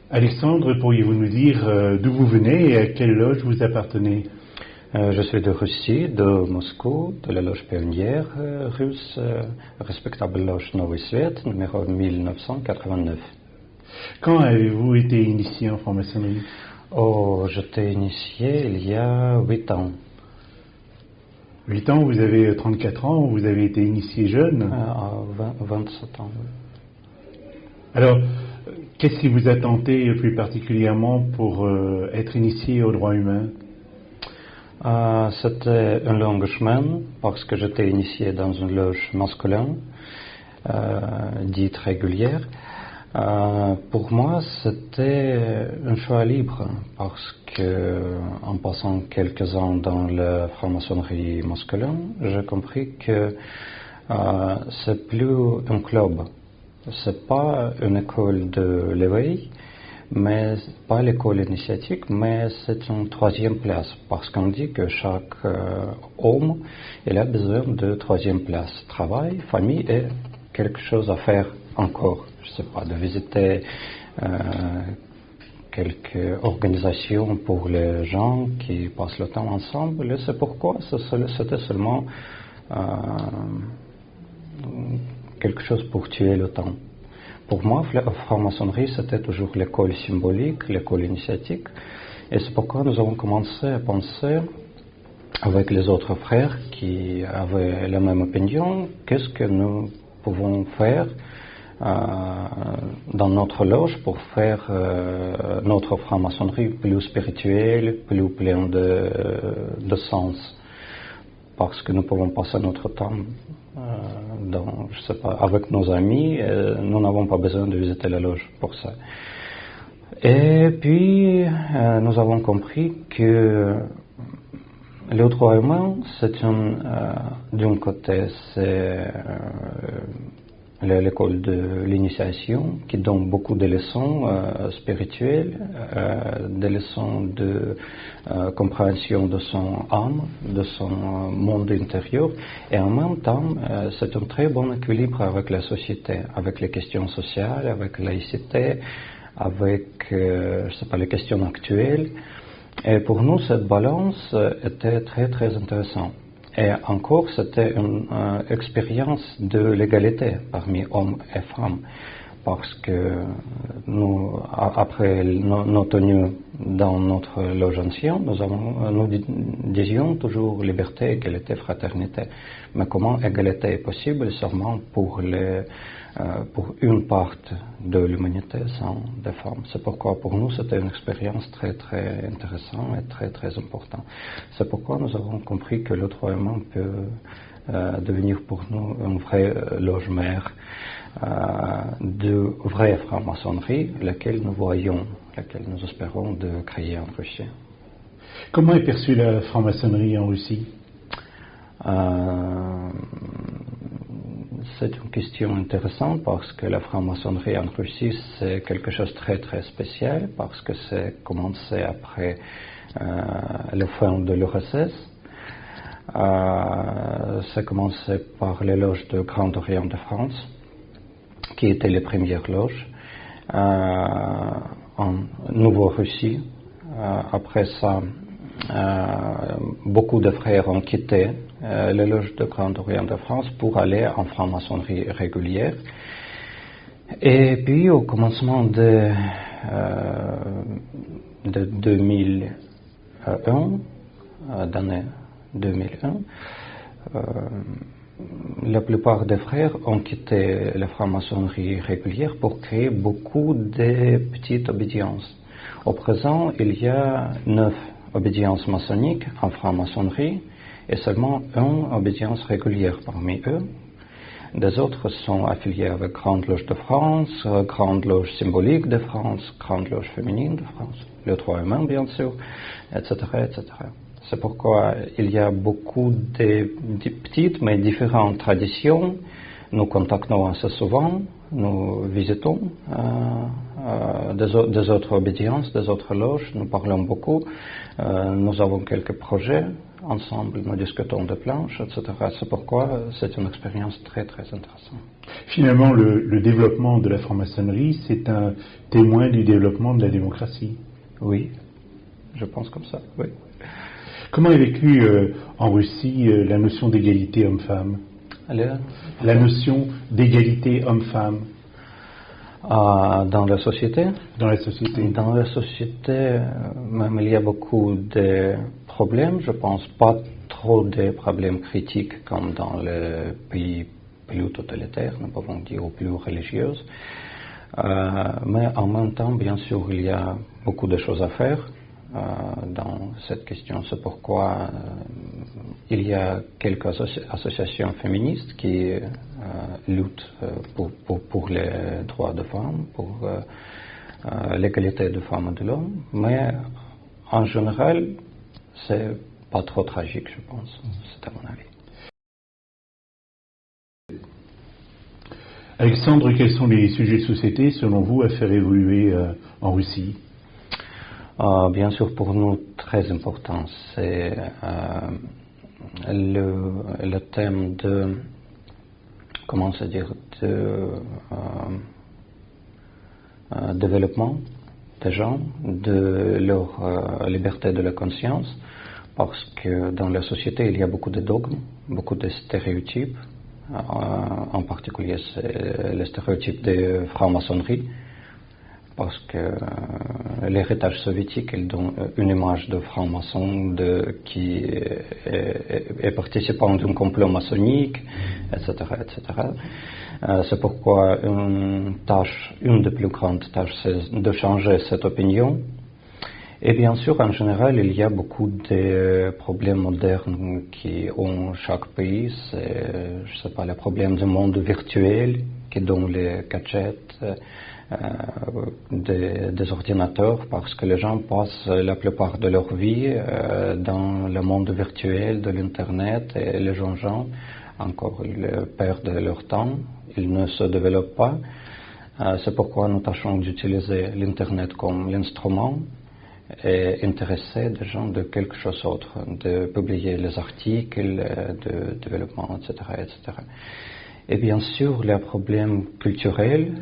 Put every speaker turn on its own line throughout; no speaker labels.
Alexandre, pourriez-vous nous dire d'où vous venez et à quelle loge vous appartenez?
Je suis de Russie, de Moscou, de la loge pionnière russe, respectable loge Novy Svet, numéro 1989.
Quand avez-vous été initié en franc-maçonnerie?
J'étais initié il y a 8 ans.
8 ans, vous avez 34 ans, vous avez été initié jeune?
À 27 ans.
Alors, qu'est-ce qui vous a tenté plus particulièrement pour être initié au droit humain?
C'était un long chemin parce que j'étais initié dans une loge masculine, dite régulière. Pour moi, c'était un choix libre parce que, en passant quelques ans dans la franc-maçonnerie masculine, j'ai compris que c'est plus un club, c'est pas une école de l'éveil, mais pas l'école initiatique, mais c'est une troisième place parce qu'on dit que chaque homme il a besoin de troisième place, travail, famille et quelque chose à faire encore. Je sais pas, de visiter quelques organisations pour les gens qui passent le temps ensemble. Et c'est pourquoi c'était seulement quelque chose pour tuer le temps. Pour moi, la franc-maçonnerie, c'était toujours l'école symbolique, l'école initiatique. Et c'est pourquoi nous avons commencé à penser avec les autres frères qui avaient la même opinion, qu'est-ce que nous pouvons faire dans notre loge pour faire notre franc-maçonnerie plus spirituelle, plus pleine de sens. Parce que nous pouvons passer notre temps je sais pas, avec nos amis, nous n'avons pas besoin de visiter la loge pour ça. Et puis, nous avons compris que le droit humain, c'est d'un côté, c'est l'école de l'initiation qui donne beaucoup de leçons spirituelles, des leçons de compréhension de son âme, de son monde intérieur, et en même temps, c'est un très bon équilibre avec la société, avec les questions sociales, avec la laïcité, avec, je sais pas, les questions actuelles. Et pour nous, cette balance était très très intéressante. Et encore, c'était une expérience de l'égalité parmi hommes et femmes, parce que nous, après nos tenues dans notre loge ancienne, nous disions toujours liberté, égalité, fraternité. Mais comment égalité est possible seulement pour une partie de l'humanité sans des femmes? C'est pourquoi pour nous c'était une expérience très très intéressante et très très importante. C'est pourquoi nous avons compris que le droit humain peut devenir pour nous une vraie loge mère de vraie franc-maçonnerie, laquelle nous voyons, laquelle nous espérons de créer en Russie.
Comment est perçue la franc-maçonnerie en Russie?
C'est une question intéressante parce que la franc-maçonnerie en Russie, c'est quelque chose de très très spécial parce que c'est commencé après la fin de l'URSS. C'est commencé par les loges de Grand Orient de France, qui étaient les premières loges, en Nouveau-Russie. Après ça, beaucoup de frères ont quitté les loges de Grand Orient de France pour aller en franc-maçonnerie régulière. Et puis au commencement de 2001, d'année 2001, la plupart des frères ont quitté la franc-maçonnerie régulière pour créer beaucoup de petites obédiences. Au présent, il y a 9 obédiences maçonniques en franc-maçonnerie et seulement une obédience régulière parmi eux. Des autres sont affiliés avec Grande Loge de France, Grande Loge symbolique de France, Grande Loge féminine de France, le droit humain bien sûr, etc., etc. C'est pourquoi il y a beaucoup de petites mais différentes traditions. Nous contactons assez souvent, nous visitons des autres obédiences, des autres loges, nous parlons beaucoup. Nous avons quelques projets ensemble, nous discutons de planches, etc. C'est pourquoi c'est une expérience très, très intéressante.
Finalement, le développement de la franc-maçonnerie, c'est un témoin du développement de la démocratie.
Oui, je pense comme ça, oui.
Comment est vécue en Russie la notion d'égalité homme-femme? La notion d'égalité homme-femme
dans la société?
Dans la société.
Dans la société, même il y a beaucoup de problèmes, je pense pas trop de problèmes critiques comme dans les pays plus totalitaires, nous pouvons dire, ou plus religieux. Mais en même temps, bien sûr, il y a beaucoup de choses à faire dans cette question. C'est pourquoi il y a quelques associations féministes qui luttent pour les droits des femmes, pour l'égalité des femmes et de l'homme. Mais en général, c'est pas trop tragique, je pense. C'est à mon avis.
Alexandre, quels sont les sujets de société, selon vous, à faire évoluer en Russie?
Bien sûr, pour nous, très important, c'est le thème de, comment se dire, de développement des gens, de leur liberté de la conscience, parce que dans la société, il y a beaucoup de dogmes, beaucoup de stéréotypes. En particulier, c'est le stéréotype de franc-maçonnerie, parce que l'héritage soviétique, il donne une image de franc-maçon qui est participant d'un complot maçonnique, etc., etc. C'est pourquoi une des plus grandes tâches, c'est de changer cette opinion. Et bien sûr, en général, il y a beaucoup de problèmes modernes qui ont chaque pays. C'est, je sais pas, le problème du monde virtuel qui donne les gadgets, des ordinateurs, parce que les gens passent la plupart de leur vie dans le monde virtuel de l'Internet, et les jeunes gens, encore, ils perdent leur temps, ils ne se développent pas. C'est pourquoi nous tâchons d'utiliser l'Internet comme l'instrument et intéresser des gens de quelque chose d'autre, de publier les articles de développement, etc., etc. Et bien sûr, le problème culturel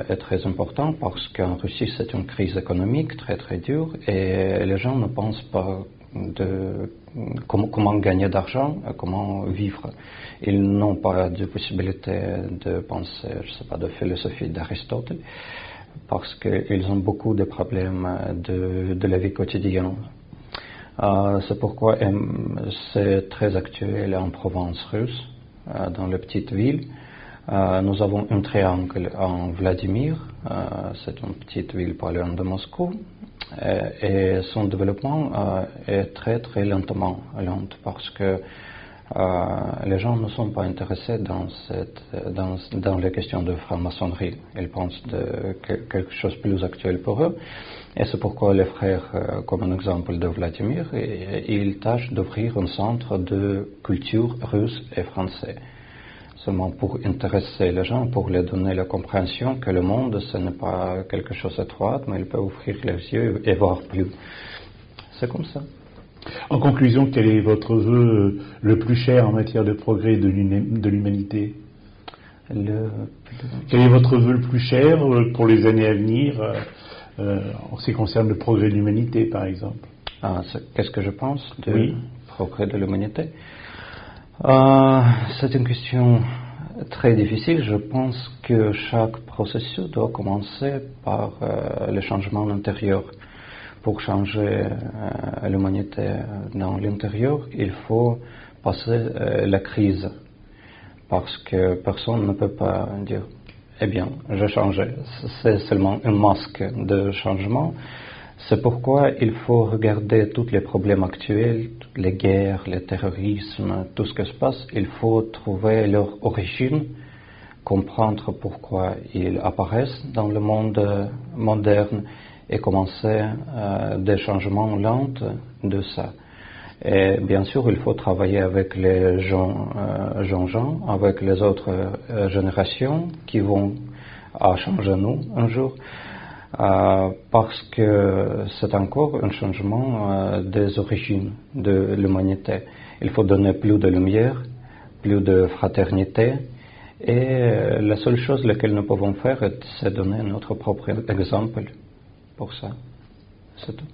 est très important parce qu'en Russie, c'est une crise économique très très dure et les gens ne pensent pas de comment gagner d'argent, comment vivre. Ils n'ont pas de possibilité de penser, je sais pas, de philosophie d'Aristote, parce qu'ils ont beaucoup de problèmes de la vie quotidienne. C'est pourquoi c'est très actuel en Provence russe, dans les petites villes. Nous avons un triangle en Vladimir, c'est une petite ville pas loin de Moscou, et son développement est très très lent parce que les gens ne sont pas intéressés dans les questions de franc-maçonnerie. Ils pensent de quelque chose de plus actuel pour eux. Et c'est pourquoi les frères, comme un exemple de Vladimir, ils tâchent d'ouvrir un centre de culture russe et français. Seulement pour intéresser les gens, pour leur donner la compréhension que le monde, ce n'est pas quelque chose d'étroit, mais ils peuvent ouvrir les yeux et voir plus. C'est comme ça.
En conclusion, quel est votre vœu le plus cher en matière de progrès de l'humanité? Quel est votre vœu le plus cher pour les années à venir en ce qui concerne le progrès de l'humanité, par exemple?
Qu'est-ce que je pense
du
progrès de l'humanité? C'est une question très difficile. Je pense que chaque processus doit commencer par le changement intérieur. Pour changer l'humanité dans l'intérieur, il faut passer la crise. Parce que personne ne peut pas dire « Eh bien, j'ai changé ». C'est seulement un masque de changement. C'est pourquoi il faut regarder tous les problèmes actuels, les guerres, le terrorisme, tout ce qui se passe. Il faut trouver leur origine, comprendre pourquoi ils apparaissent dans le monde moderne et commencer des changements lents de ça. Et bien sûr, il faut travailler avec les gens, avec les autres générations qui vont changer nous un jour. parce que c'est encore un changement des origines de l'humanité. Il faut donner plus de lumière, plus de fraternité, et la seule chose laquelle nous pouvons faire, c'est donner notre propre exemple pour ça. C'est tout.